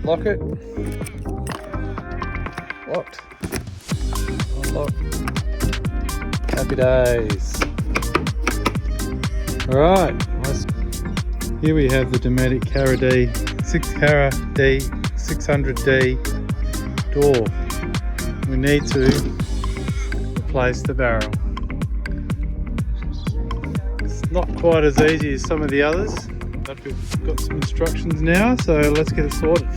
Lock it. Locked. Unlock. Happy days. Alright, here we have the Dometic CaraD 600D door. We need to replace the barrel. It's not quite as easy as some of the others, but we've got some instructions now, so let's get it sorted.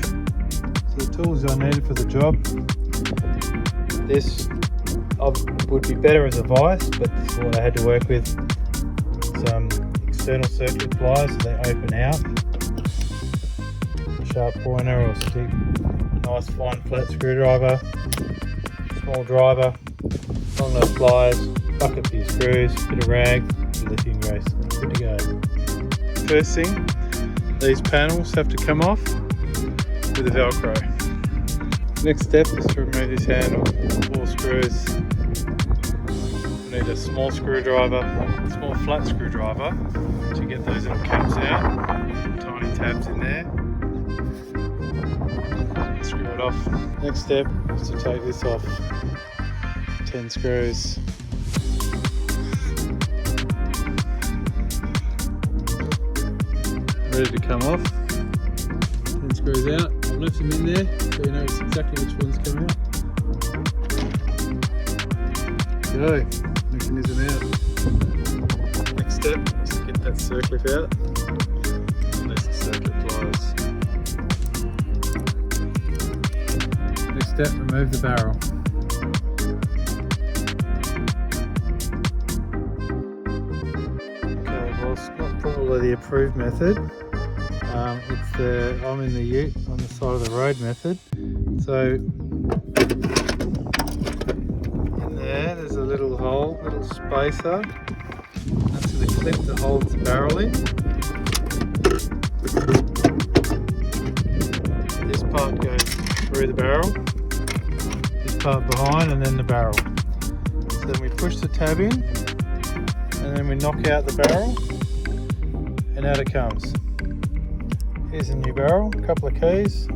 So the tools I needed for the job. This would be better as a vise, but this is what I had to work with. Some external circuit pliers so they open out. A sharp pointer or stick, nice fine flat screwdriver, small driver, long nose pliers, bucket for your screws, bit of rag, lithium grease, good to go. First thing, these panels have to come off with a Velcro. Next step is to remove this handle, 4 screws. We need a small screwdriver, small flat screwdriver to get those little caps out, tiny tabs in there. Screw it off. Next step is to take this off, 10 screws. Ready to come off. 10 screws out. I've left them in there so you know exactly which one's coming out. Go, mechanism out. Next step is to get that circlip out. Release the circlip pliers. Next step, remove the barrel. Okay, well it's not probably the approved method. I'm in the ute on the side of the road method. So in there's a little hole, little spacer. That's the clip that holds the barrel in. This part goes through the barrel, this part behind, and then the barrel. So then we push the tab in, and then we knock out the barrel, and out it comes. Here's a new barrel, a couple of keys,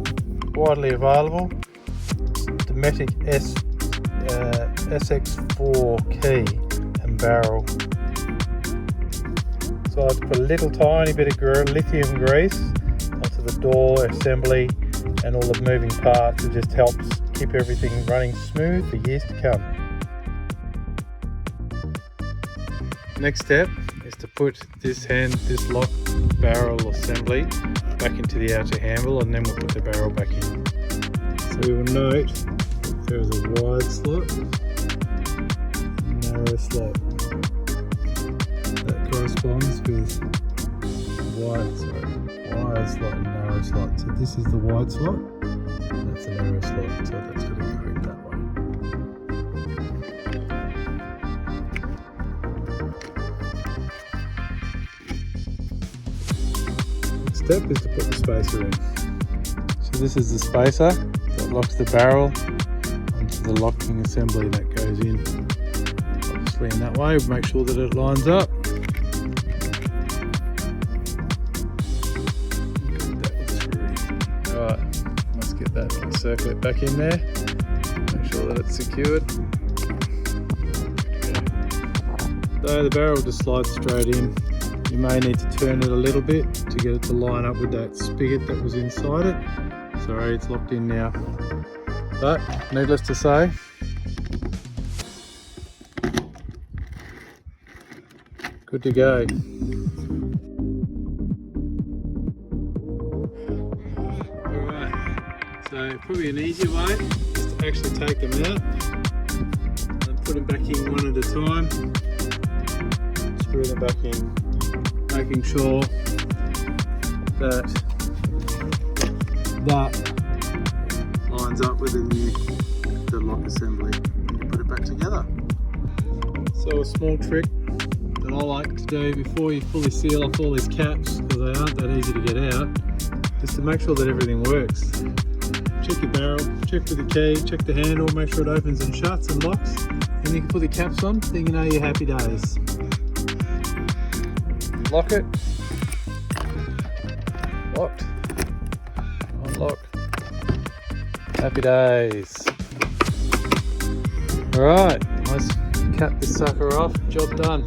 widely available. Dometic SX4 key and barrel. So I have to put a little tiny bit of lithium grease onto the door assembly and all the moving parts. It just helps keep everything running smooth for years to come. Next step is to put this lock barrel assembly back into the outer handle, and then we'll put the barrel back in. So we will note there is a wide slot and a narrow slot. That corresponds with wide slot and narrow slot. So this is the wide slot, and that's the narrow slot, so that's going to go in that way. Step is to put the spacer in. So this is the spacer that locks the barrel onto the locking assembly that goes in. Obviously in that way, make sure that it lines up. Alright, let's get that circlip back in there. Make sure that it's secured. So the barrel just slides straight in. You may need to turn it a little bit to get it to line up with that spigot that was inside it. Sorry, it's locked in now. But, needless to say, good to go. Alright, so probably an easier way is to actually take them out and put them back in one at a time. Screw them back in. Making sure that lines up with the lock assembly and you put it back together. So a small trick that I like to do before you fully seal off all these caps, because they aren't that easy to get out, is to make sure that everything works. Check your barrel, check with the key, check the handle, make sure it opens and shuts and locks, and you can put the caps on, then you know you're happy days. Lock it, locked, unlock, Happy days. Alright, let's cap this sucker off. Job done.